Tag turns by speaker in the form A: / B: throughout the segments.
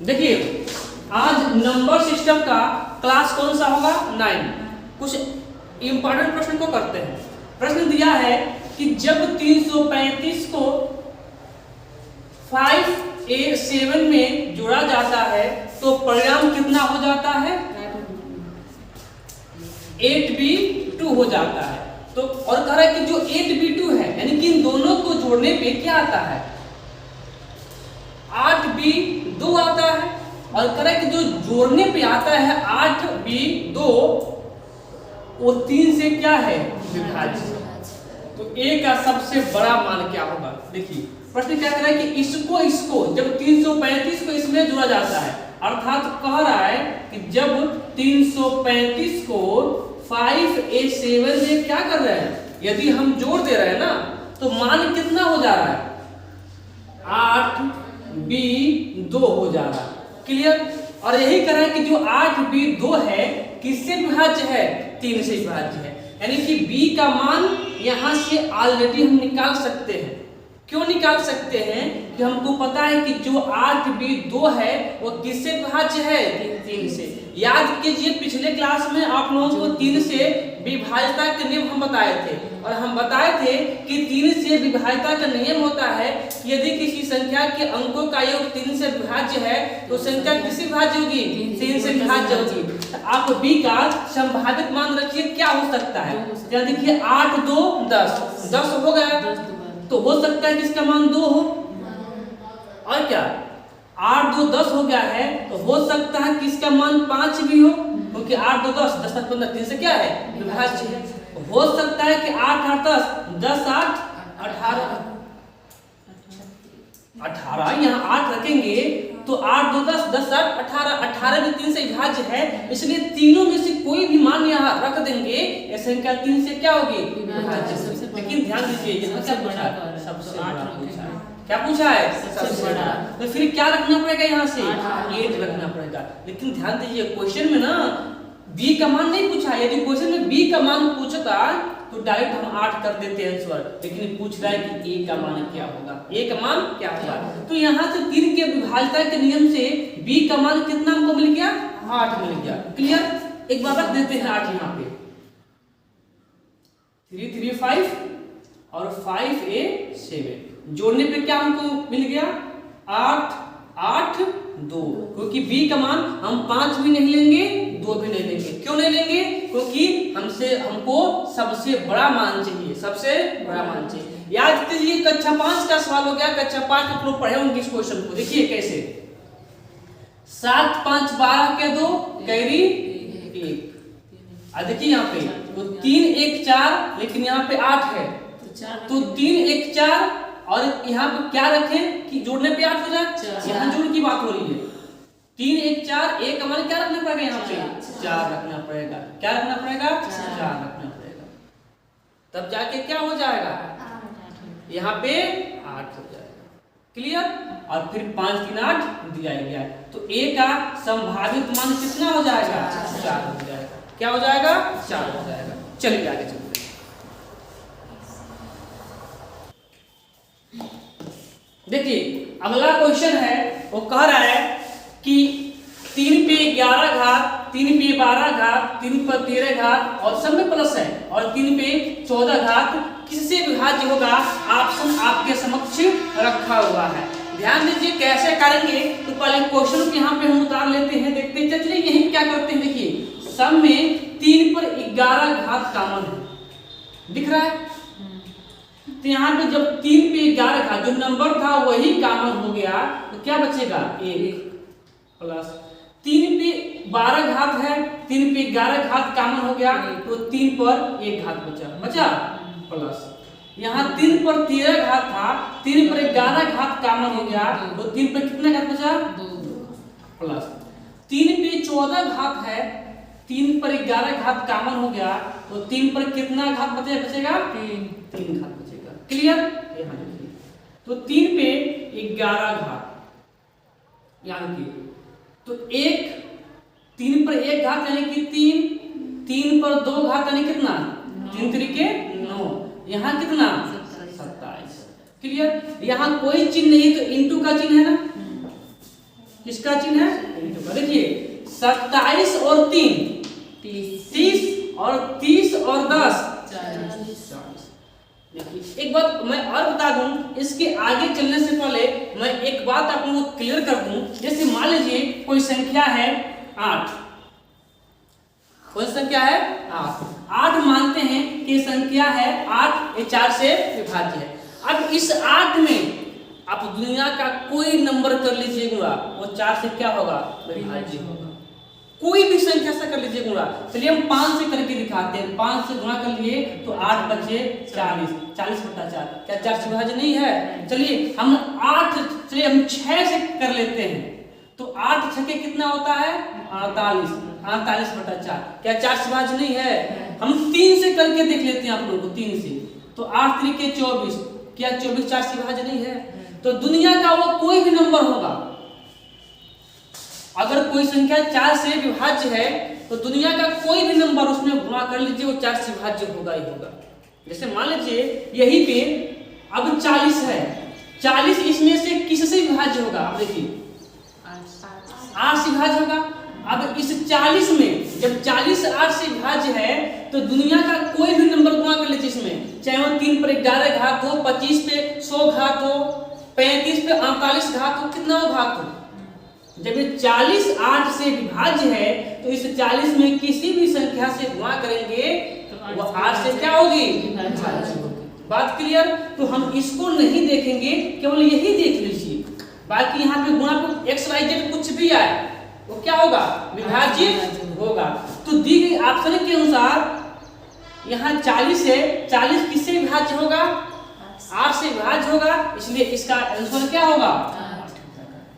A: देखिए आज number system का क्लास कौन सा होगा 9। कुछ इंपॉर्टेंट प्रश्न को करते हैं। प्रश्न दिया है कि जब 335 को 5a7 में जोड़ा जाता है तो परिणाम कितना हो जाता है 8b2 हो जाता है। तो और कह रहा है कि जो 8b2 है यानी कि इन दोनों को जोड़ने पे क्या आता है 8b2 आता है। और कह रहा है कि जो जोड़ने पे आता है 8b2 वो 3 से क्या है विभाज्य। तो a का सबसे बड़ा मान क्या होगा। देखिए प्रश्न क्या कर रहा है कि इसको जब 335 को इसमें जोड़ा जाता है अर्थात कह रहा है कि जब 335 को 5a7 में क्या कर रहे हैं यदि हम जोड़ दे रहे हैं ना तो मान कितना हो जा रहा है 8b2 हो जा रहा है। क्लियर। और यही कह रहा है कि जो 8b2 है किससे विभाज्य है 3 से विभाज्य है। यानी कि b का मान यहां से ऑलरेडी हम निकाल सकते हैं। क्यों निकाल सकते हैं कि हमको पता है कि जो 8b2 है वो किससे विभाज्य है 3 से। याद कीजिए पिछले क्लास में आप लोगों को 3 से विभाज्यता के नियम हम बताए थे और हम बताए थे कि 3 से विभाज्यता का नियम होता है कि यदि किसी संख्या के अंकों का योग 3 से विभाज्य है तो संख्या किससे विभाज्य होगी 3 से विभाज्य होगी। तो आप b का संभावित मान रखिए क्या हो सकता है। क्या देखिए 8 2 10 हो गया तो हो सकता है कि इसका मान 2 हो और क्या 8 2 10 हो गया है तो हो सकता है कि इसका मान 5 भी हो क्योंकि 8 2 10 10 15 3 से क्या है विभाज्य है। हो सकता है कि 8 8 10 8 18 यहाँ 8 रखेंगे तो 8 2 10 10 8 18 भी 3 से विभाज्य है। इसलिए तीनों में से कोई भी मान यहाँ रख देंगे ये संख्या 3 से क्या होगी विभाज्य। लेकिन ध्यान दीजिए यहाँ क्या पूछा है सबसे बड़ा पूछा है। क्या पूछा है सबसे बड़ा। तो फिर क्या रखना पड़ेगा यहाँ से 8 रखना पड़ेगा। लेकिन ध्यान दीजिए क्वेश्चन में ना b का मान नहीं पूछा। यदि क्वेश्चन में b का मान पूछता तो डायरेक्ट हम 8 कर देते हैं आंसर। लेकिन पूछ रहा है कि a का मान क्या होगा a का मान क्या होगा। तो यहाँ से 3 के विभाज्यता के नियम से b का मान कितना हमको मिल गया 8 मिल गया। क्लियर। एक बार रख देते हैं 8 यहाँ पे 3 3 5 और 5a7 जोड़ने पे क्या हमको मिल गया 8 8 2 क्योंकि b का मान हम 5 भी नहीं लेंगे 2 भी नहीं लेंगे। क्यों नहीं लेंगे क्योंकि हमको सबसे बड़ा मान चाहिए सबसे बड़ा मान चाहिए। याद कीजिए कक्षा 5 का सवाल हो गया। कक्षा 5 के लोग पढ़े होंगे इस क्वेश्चन को। देखिए कैसे 7 5 12 के 2 कैरी 1। देखिए यहाँ पे तो 3 1 4 लेकिन यहाँ पे 8 है तो 3 1 4 और यहाँ पे क्या रखें कि जोड़ने पे 8 हो जाए। यहाँ जोड़ की बात हो रही है 3 1 4 1 हमारे क्या रखना पड़ेगा यहाँ पे 4 रखना पड़ेगा। क्या रखना पड़ेगा 4 रखना पड़ेगा तब जाके क्या हो जाएगा यहाँ पे 8 हो जाएगा। क्लियर। और फिर 5 3 8 दिया गया तो a का संभावित मान कितना हो जाएगा 4 हो जाएगा। क्या हो जाएगा 4 हो जाएगा। चलिए आगे चलते हैं। देखिए अगला क्वेश्चन है वो कह रहा है कि 3 पे 11 घात 3 पे 12 घात 3 पर 13 घात और सब में प्लस है और 3 पे 14 घात किससे विभाज्य होगा। ऑप्शन आपके समक्ष रखा हुआ है। ध्यान दीजिए कैसे करेंगे तो पहले क्वेश्चन को यहाँ पे हम उतार लेते हैं देखते हैं। चलिए यही क्या करते हैं देखिए सब में 3 पर 11 घात कॉमन है दिख रहा है। तो यहाँ पे जब 3 पे 11 घात जो नंबर था वही कॉमन हो गया तो क्या बचेगा 1 प्लस 3 पे 12 घात है 3 पे 11 घात कॉमन हो गया तो 3 पर 1 घात बचा प्लस यहाँ 3 पर 13 घात था 3 पर 11 घात कॉमन हो गया तो 3 पर कितना घात बचा 2 प्लस 3 पे 14 घात है 3 पर 11 घात कॉमन हो गया तो 3 पर कितना घात बचेगा 3 घात बचेगा। क्लियर। यहाँ देखिए तो 3 पे 11 घात यानी कि तो 3 पर 1 घात यानी कि 3 पर 2 घात यानी कितना 3 3 9 यहाँ कितना 27। क्लियर। यहाँ कोई चिन्ह नहीं तो इनटू का चिन्ह है ना किसका चिन्ह है? इंटू का। देखिए 27 और 3 30 और 30 और 10 40। देखिए एक बात मैं और बता दूं, इसके आगे चलने से पहले मैं एक बात आप लोगों को क्लियर कर दूं। जैसे मान लीजिए कोई संख्या है 8, कौन संख्या है 8 मानते हैं कि संख्या है 8, ये 4 से विभाज्य है। अब इस 8 में आप दुनिया का कोई नंबर कर लीजिएगा, वो 4 से क्या होगा? विभाज्य होगा। कोई भी संख्या से कर लीजिए गुणा। चलिए हम 5 से करके दिखाते हैं। 5 से गुणा कर लिए तो 8 बचे 40, 40/4 क्या 4 से विभाज्य नहीं है? चलिए हम 6 से कर लेते हैं तो 8 छके कितना होता है? 48, 48/4 क्या 4 से विभाज्य नहीं है? हम 3 से करके देख लेते हैं आप लोगों को। 3 से तो 8 3 के 24 क्या 24 4 से विभाज्य नहीं है? तो दुनिया का वो कोई भी नंबर होगा, अगर कोई संख्या 4 से विभाज्य है तो दुनिया का कोई भी नंबर उसमें गुणा कर लीजिए, वो 4 से विभाज्य होगा ही होगा। जैसे मान लीजिए यहीं पे अब 40 है, 40 इसमें से किससे विभाज्य होगा? आप देखिए 8 से विभाज्य होगा। अब इस 40 में जब 40 8 से विभाज्य है तो दुनिया का कोई भी नंबर गुणा कर लीजिए इसमें, चाहे वो 3 पर 11 घात हो, 25 पे 100 घात हो, 35 पे 48 घात हो, कितना हो घात हो। जब ये 40 8 से विभाज्य है तो इस 40 में किसी भी संख्या से गुणा करेंगे तो वो 8 से क्या होगी? बात क्लियर? तो हम इसको नहीं देखेंगे, केवल यही देख लीजिए। बाकी यहाँ पे गुणा पे x y z कुछ भी आए वो क्या होगा? विभाज्य होगा। तो दी गई ऑप्शन के अनुसार यहाँ 40 है, 40 किससे विभाज्य होगा? 8 से विभाज्य होगा, इसलिए इसका आंसर क्या होगा?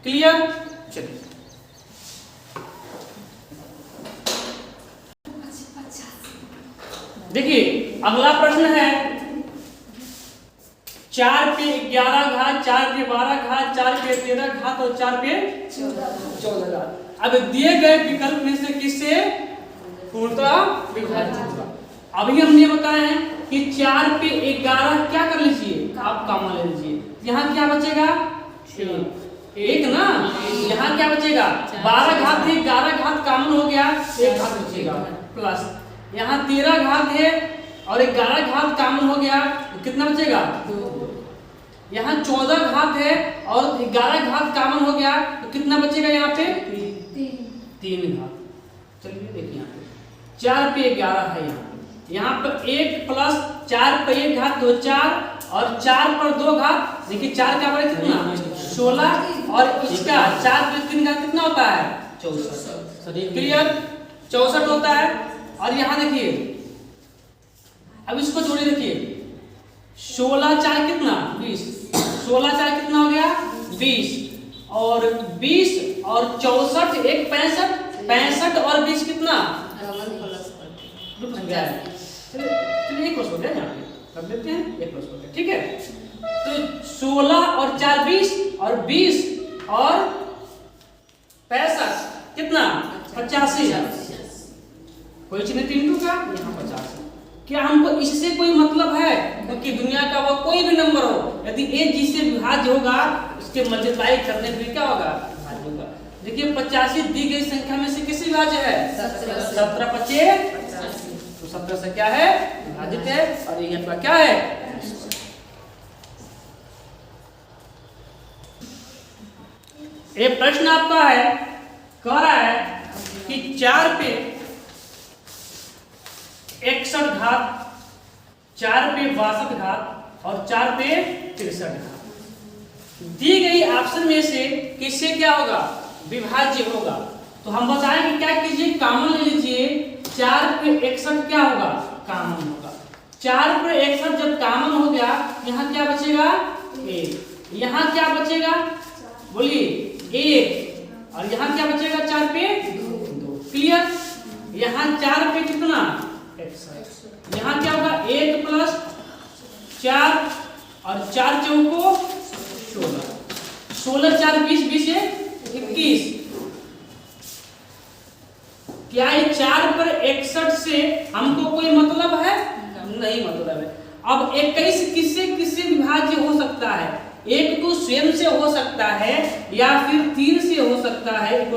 A: क्लियर? चलिए देखिए अगला प्रश्न है 4 पे 11 घात, 4 पे 12 घात, 4 पे 13 घात और 4 पे 14 घात। अब दिए गए विकल्प में से किससे पूर्णतः विभाज्य होगा? अभी हमने बताया है कि 4 पे 11 क्या कर लीजिए? आप कॉमन ले लीजिए। यहाँ क्या बचेगा? 1 ना। यहाँ क्या बचेगा? 12 घात है, 11 घात कॉमन हो गया, 1 घात बचेगा प्लस यहाँ 13 घात है और 11 घात कॉमन हो गया तो कितना बचेगा? 2। यहाँ 14 घात है और 11 घात कॉमन हो गया तो कितना बचेगा? यहाँ पे 3 घात। चलिए देखिए यहाँ पे 4 पे 11 है, यहाँ पर 1 प्लस 4 पे 1 घात तो 4 और 4 पर 2 घात। देखिए 4 का बड़ा कितना? 16 और इसका 4 पे 3 घात कितना होता है? 64। क्लियर? 64 होता है। और यहाँ देखिए अब इसको जोड़े, देखिए 16 4 कितना? 20। 16 4 कितना हो गया? 20 और 20 और 64 1 65, 65 और 20 कितना? चलिए 1 प्लस हो गया, यहाँ पे कर देते हैं 1 प्लस हो गया। ठीक है, तो 16 और 4 20 और 20 और 65 कितना? 85। कोई चिन्ह 3 का, यहाँ 50। क्या हमको इससे कोई मतलब है? क्योंकि दुनिया का वो कोई भी नंबर हो, यदि ए जिससे विभाज्य होगा उसके मल्टीप्लाई करने पे क्या होगा? विभाज्य होगा। देखिए 85 दी गई संख्या में से किससे विभाज्य है? 17 25 तो 17 से क्या है? विभाजित है और ये आपका क्या है? ये प्रश्न आपका है, कह रहा है कि 4 पे 61 घात, 4 पे 62 घात और 4 पे 63 घात दी गई ऑप्शन में से किससे क्या होगा? विभाज्य होगा। तो हम बताएंगे क्या कीजिए? कॉमन ले लीजिए। 4 पे 61 क्या होगा? कॉमन होगा। 4 पे 61 जब कॉमन हो गया, यहाँ क्या बचेगा? 1। यहाँ क्या बचेगा? बोलिए 1 और यहाँ क्या बचेगा? 4 पे 2। क्लियर? यहाँ 4 पे कितना? 61। यहाँ क्या होगा? 1 प्लस 4 और 4 चौको 16, 16 4 20, 20 21। क्या ये 4 पर 61 से हमको कोई मतलब है? नहीं मतलब है। अब 21 किससे किससे विभाज्य हो सकता है? एक तो स्वयं से हो सकता है या फिर 3 से हो सकता है,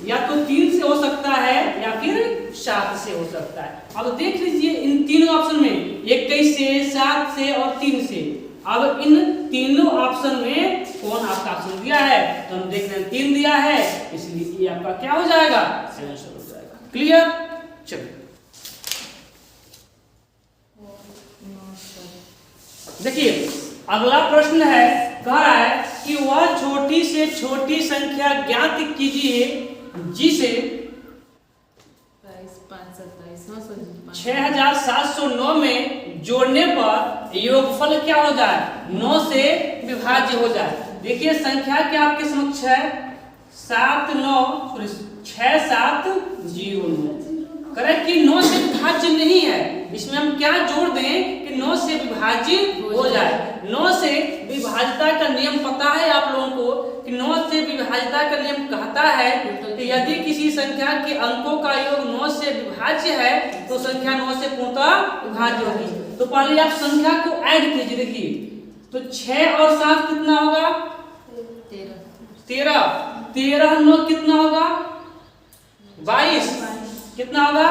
A: या तो 3 से हो सकता है या फिर 7 से हो सकता है। अब देख लीजिए इन तीनों ऑप्शन में 21 से, 7 से और 3 से। अब इन तीनों ऑप्शन में कौन आपका ऑप्शन दिया है, तो हम देख रहे हैं 3 दिया है, इसलिए ये आपका क्या हो जाएगा, आंसर हो जाएगा। क्लियर? चलिए देखिए अगला प्रश्न है, कह रहा है कि वह छोटी से छोटी संख्या ज्ञात कीजिए जिसे 6709 में जोड़ने पर योगफल क्या हो जाए, 9 से विभाज्य हो जाए। देखिए संख्या क्या आपके समक्ष है, 6709। करेक्ट कि 9 से विभाज्य नहीं है, इसमें हम क्या जोड़ दें कि 9 से विभाज्य हो जाए। 9 से विभाज्यता का नियम पता है आप लोगों को कि 9 से विभाज्यता का नियम कहता है कि यदि किसी संख्या के अंकों का योग 9 से विभाज्य है तो संख्या 9 से पूर्णतः विभाज्य होगी। तो पहले आप संख्या को ऐड कीजिए। देखिए तो 6 और 7 कितना होगा, 13। 13 9 कितना होगा, 22। कितना होगा,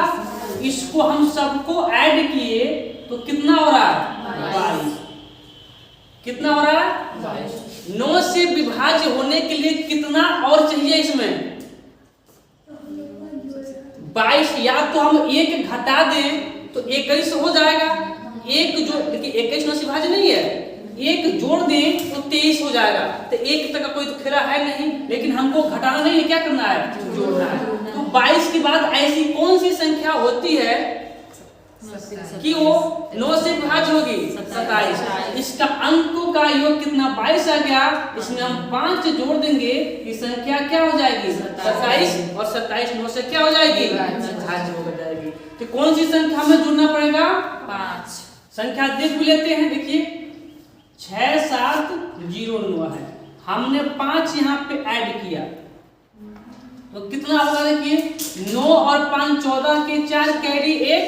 A: इसको हम सबको ऐड किए तो कितना हो रहा है, 22। कितना हो रहा है, 22। 9 से विभाज्य होने के लिए कितना और चाहिए इसमें, 22। या तो हम 1 घटा दें तो 21 हो जाएगा। एक जो देखिए 21 9 से विभाज्य नहीं है, 1 जोड़ दें तो 23 हो जाएगा। तो 1 तक का कोई तो खेला है नहीं, लेकिन हमको घटाना नहीं है, क्या करना है, जोड़ना है। तो 22 के बाद ऐसी कौन सी संख्या होती है कि वो 9 से विभाज्य होगी, 27। इसका अंकों का योग कितना, 22 आ गया। इसमें हम 5 जोड़ देंगे, ये संख्या क्या हो जाएगी, 27। और 27 9 से क्या हो जाएगी, विभाज्य हो जाएगी। तो कौन सी संख्या हमें जोड़ना पड़ेगा, 5। संख्या देख भी लेते हैं। देखिए 6709 है, हमने 5 यहाँ पे ऐड किया तो कितना होगा, देखिए 9 और 5 14 के 4 कैरी 1,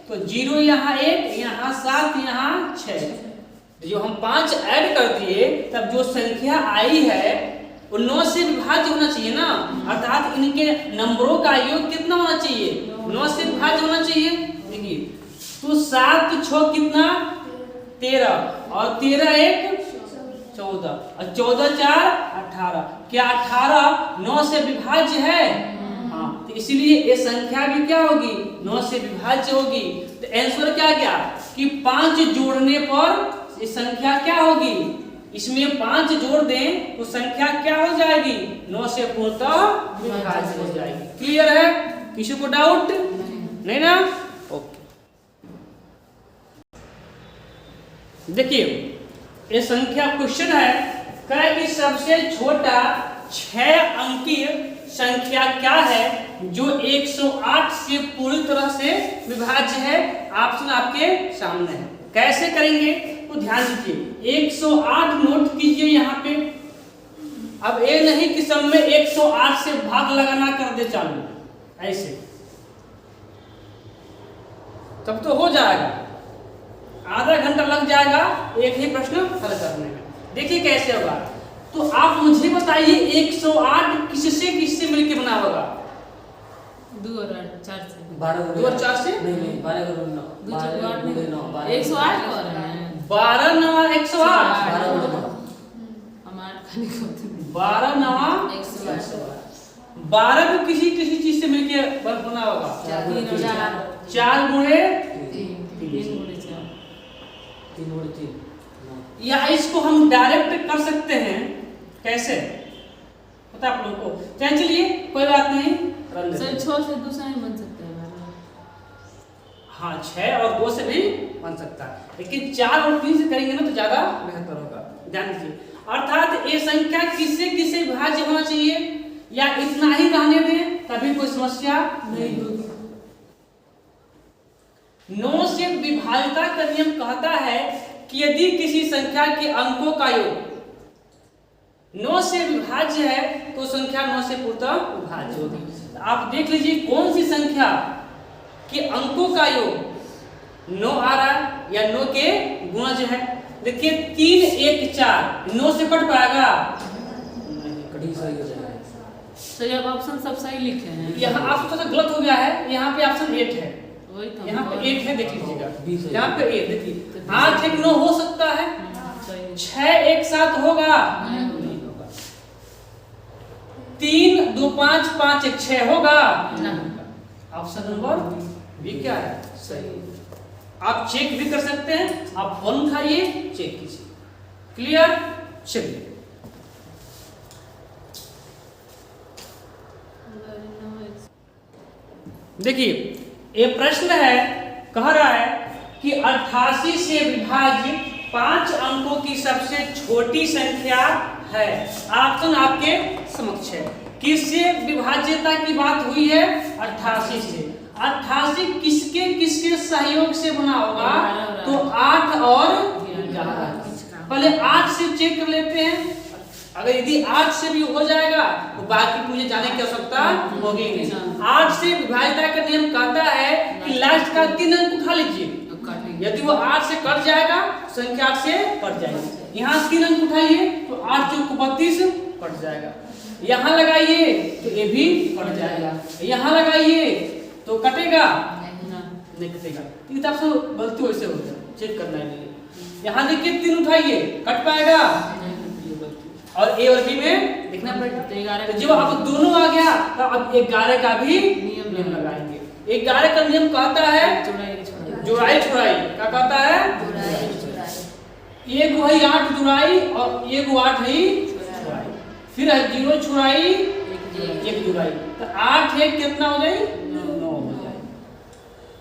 A: तो 0 यहाँ 1, यहाँ 7, यहाँ 6। जो हम 5 ऐड कर दिए तब जो संख्या आई है वो 9 से विभाज्य होना चाहिए ना, अर्थात इनके नंबरों का योग कितना होना चाहिए, 9 से विभाज्य होना चाहिए। देखिए तो 7 6 कितना, 13 और 13 1 14 और 14 4 18। क्या 18 9 से विभाज्य है, हाँ, तो इसीलिए ये संख्या भी क्या होगी, 9 से विभाज्य होगी। तो आंसर क्या गया कि 5 जोड़ने पर ये संख्या क्या होगी, इसमें 5 जोड़ दें तो संख्या क्या हो जाएगी, 9 से पूर्णतः विभाज्य हो जाएगी। क्लियर है, किसी को डाउट नहीं ना? ओके देखिए ये संख्या क्वेश्चन है, कहे कि सबसे छोटा 6 अंकीय संख्या क्या है जो 108 से पूरी तरह से विभाज्य है। ऑप्शन आपके सामने है, कैसे करेंगे तो ध्यान दीजिए। 108 नोट कीजिए यहाँ पे। अब ये नहीं कि सब में 108 से भाग लगाना कर दे चालू, ऐसे तब तो हो जाएगा, आधा घंटा लग जाएगा एक ही प्रश्न हल करने में। देखिए कैसे होगा, तो आप मुझे बताइए 108 किससे मिलके बना होगा,
B: 2 और 4 से,
A: 2 और 4 से
C: नहीं 12 और 9
B: 108 और है
A: 12 9 108
B: हमारे खाने को
A: 12 9 12 को किसी चीज से मिलके बना होगा, 4 गुणे
C: 3
A: या इसको हम डायरेक्ट कर सकते हैं, कैसे पता आप लोगों को, चाहे चलिए कोई बात नहीं,
B: सर 6 से दूसरा नहीं बन सकता है।
A: हाँ 6 और 2 से भी बन सकता है, लेकिन 4 और 3 से करेंगे ना तो ज्यादा बेहतर होगा। ध्यान दीजिए, अर्थात ये संख्या किससे किससे विभाज्य होना चाहिए, या इतना ही रहने दें तभी कोई समस्या नहीं होगी। 9 से विभाज्यता का नियम कहता है कि यदि किसी संख्या के अंकों का योग 9 से विभाज्य है तो संख्या 9 से पूर्णतः विभाज्य होगी। आप देख लीजिए कौन सी संख्या के अंकों का योग 9 आ रहा है या 9 के गुणज है, देखिए 3 1 4 9 से कट पाएगा?
C: कटी सही हो जाएगा।
B: तो जब ऑप्शन सब सही लिखे हैं
A: यहाँ आप थोड़ा सा गलत हो गया है, यहाँ पे ऑप्शन 8 है,
B: वही तो
A: यहाँ पे 8 है, देख लीजिएगा
C: 20 है।
A: यहाँ पे 8 देखिए 8 1 9 हो सकता है,
B: सही
A: 6 1 7 होगा नहीं होगा, 3 2 5 5 1 6 होगा ऑप्शन नंबर बी क्या है सही। आप चेक भी कर सकते हैं, आप फोन उठाइए चेक कीजिए। क्लियर? चलिए देखिए ये प्रश्न है, कह रहा है कि 88 से विभाजित 5 अंकों की सबसे छोटी संख्या है। ऑप्शन आपके समक्ष है। किससे विभाज्यता की बात हुई है? 88 से। 88 किसके किसके सहयोग से बना होगा? तो 8 और 11। पहले 8 से चेक कर लेते हैं, अगर यदि 8 से भी हो जाएगा तो बाकी मुझे जाने की आवश्यकता होगी नहीं। 8 से विभाज्यता का नियम कहता है कि लास्ट का 3 अंक उठा लीजिए, यदि वो 8 से कट जाएगा संख्या 8 से कट जाएगी। यहाँ 3 अंक उठाइए तो 8 चौक 32 कट जाएगा, यहाँ लगाइए तो ये भी कट जाएगा, यहाँ लगाइए तो कटेगा नहीं कटेगा। तो ये आपसे गलती वैसे हो जाए, चेक करना है नहीं। यहाँ देखिए 3 उठाइए कट पाएगा, और ए और बी में देखना पड़ेगा। तो जब अब दोनों आ गया तो अब 11 का भी नियम लगाएंगे। 11 का नियम कहता है जोड़ाई छोड़ाई, क्या कहता है? एक वही 8 जुड़ाई और एक 8 ही छोड़ाई, फिर है 0 छोड़ाई 1 जुड़ाई, तो 8 1 कितना हो जाए? 9 हो जाए।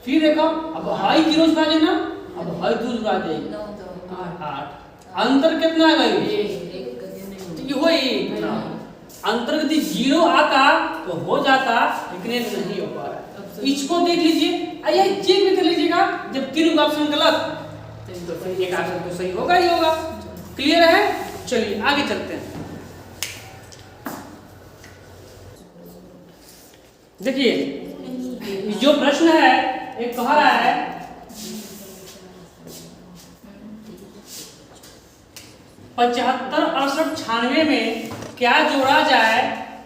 A: फिर देखो अब हाई 0 जुड़ा जाए ना, अब हाई 2 जुड़ा जाए 8, अंतर कितना है भाई? वही अंतर यदि 0 आता तो हो जाता, लेकिन नहीं हो पा रहा। इसको देख लीजिए, आइए चेक भी कर लीजिएगा, जब 3 ऑप्शन गलत तो फिर एक ऑप्शन तो सही होगा ही होगा। क्लियर है? चलिए आगे चलते हैं। देखिए जो प्रश्न है एक कह रहा है 75 68 96 में क्या जोड़ा जाए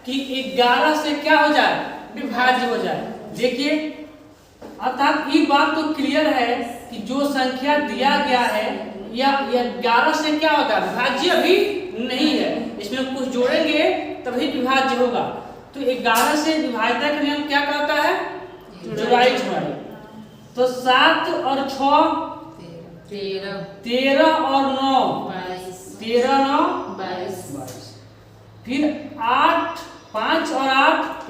A: कि 11 से क्या हो जाए? विभाज्य हो जाए। देखिए अर्थात ये बात तो क्लियर है कि जो संख्या दिया गया है या 11 से क्या होगा? विभाज्य अभी नहीं है, इसमें कुछ जोड़ेंगे तभी विभाज्य होगा। तो 11 से विभाज्यता का नियम क्या कहता है? जोड़ाई छोड़ाई। तो 7 और 6 13 और 9 13 9 22। फिर 8 5 और 8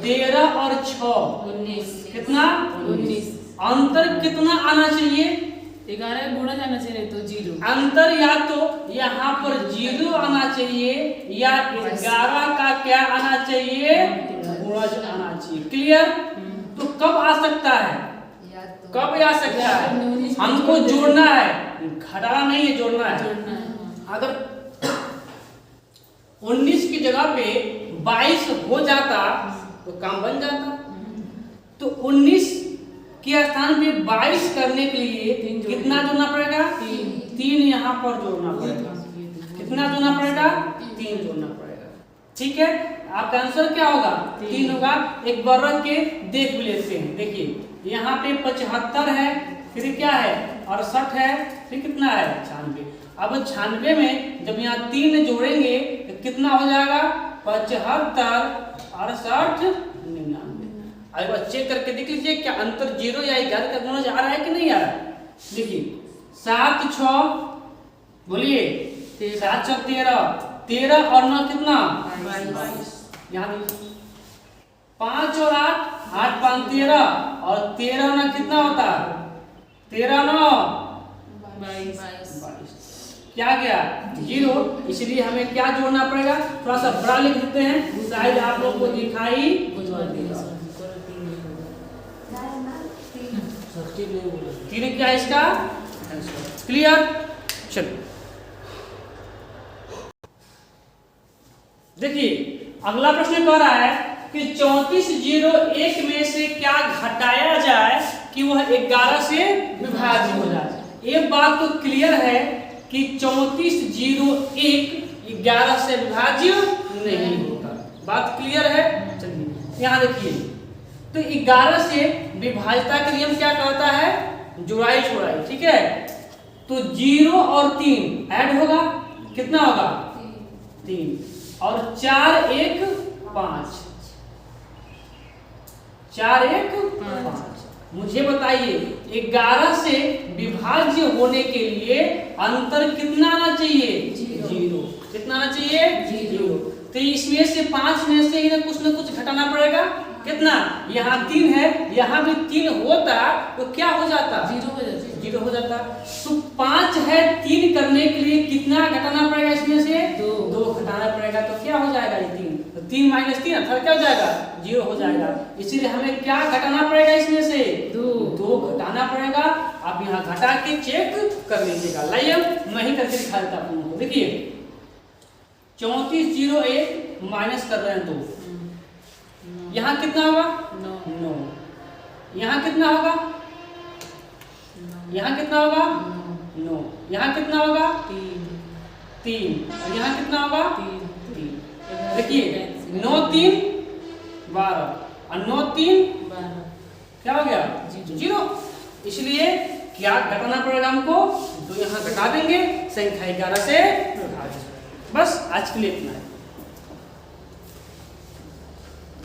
A: 13 और 6
B: 19
A: कितना?
B: 19।
A: अंतर कितना आना चाहिए?
B: 11 गुणा जाना चाहिए तो 0।
A: अंतर या तो यहाँ पर 0 आना चाहिए या 11 का क्या आना चाहिए? गुणज आना चाहिए। क्लियर? तो कब आ सकता है? कब आ सकता है? हमको जोड़ना है, घटाना नहीं है, जोड़ना है। अगर 19 की जगह पे 22 हो जाता तो काम बन जाता। तो 19 के स्थान पे 22 करने के लिए कितना जोड़ना पड़ेगा? 3 यहाँ पर जोड़ना पड़ेगा। कितना जोड़ना पड़ेगा? 3 जोड़ना पड़ेगा। ठीक है, आपका आंसर क्या होगा? 3 होगा। एक बार रख के देख भी लेते हैं। देखिए यहाँ पे 75 है, फिर क्या है? 68 है, फिर कितना है? 96। अब 96 में जब यहाँ 3 जोड़ेंगे तो कितना हो जाएगा? 75 68 99। अब चेक करके देख लीजिए क्या अंतर 0 या 11 का गुणज आ रहा है कि नहीं आ रहा है। देखिए 7 6 बोलिए 7 6 13 13 और 9 कितना? 22। यहाँ 5 और 8 8 5 13 और 13 9 कितना होता है? 13 9 22। क्या गया? 0। इसलिए हमें क्या जोड़ना पड़ेगा? थोड़ा सा बड़ा लिख देते हैं, शायद आप लोगों को दिखाई तीन क्या है इसका? क्लियर? चलो देखिए अगला प्रश्न कह रहा है कि 34 0 1 में से क्या घटाया जाए कि वह 11 से विभाज्य हो जाए। एक बात तो क्लियर है कि 3401 11 से विभाज्य नहीं होगा। बात क्लियर है? चलिए यहाँ देखिए, तो 11 से विभाज्यता का नियम क्या कहता है? जुड़ाई छोड़ाई, ठीक है। तो 0 और 3 ऐड होगा, कितना होगा? 3 और 4 1 5, 4 1 5। मुझे बताइए 11 से विभाज्य होने के लिए अंतर कितना आना चाहिए? 0। कितना आना चाहिए? 0। तो इसमें से 5 में से इन्हें कुछ न कुछ घटाना पड़ेगा। कितना? यहाँ 3 है, यहाँ भी 3 होता तो क्या हो जाता? 0 हो जाता। तो 5 है, 3 करने के लिए कितना घटाना पड़ेगा? इसमें से 2 घटाना पड़ेगा। तो क्या हो जाएगा? ये 3, तो 3 - 3 अर्थात क्या हो जाएगा? 0 हो जाएगा। इसीलिए हमें क्या घटाना पड़ेगा? इसमें से 2 घटाना पड़ेगा। आप यहाँ घटा के चेक कर लीजिएगा। लाइए मैं ही करके दिखा देता हूँ आपको। देखिए 3401 माइनस कर रहे हैं 2, यहाँ कितना होगा? 9। यहाँ कितना होगा? यहाँ कितना होगा? 9। यहाँ कितना होगा? 3। और यहाँ कितना होगा? 3। देखिए 9 3 12 और 9 3 क्या हो गया? 0। इसलिए क्या घटाना पड़ेगा हमको? तो यहाँ घटा देंगे, संख्या 11 से विभाज्य। बस आज के लिए इतना है।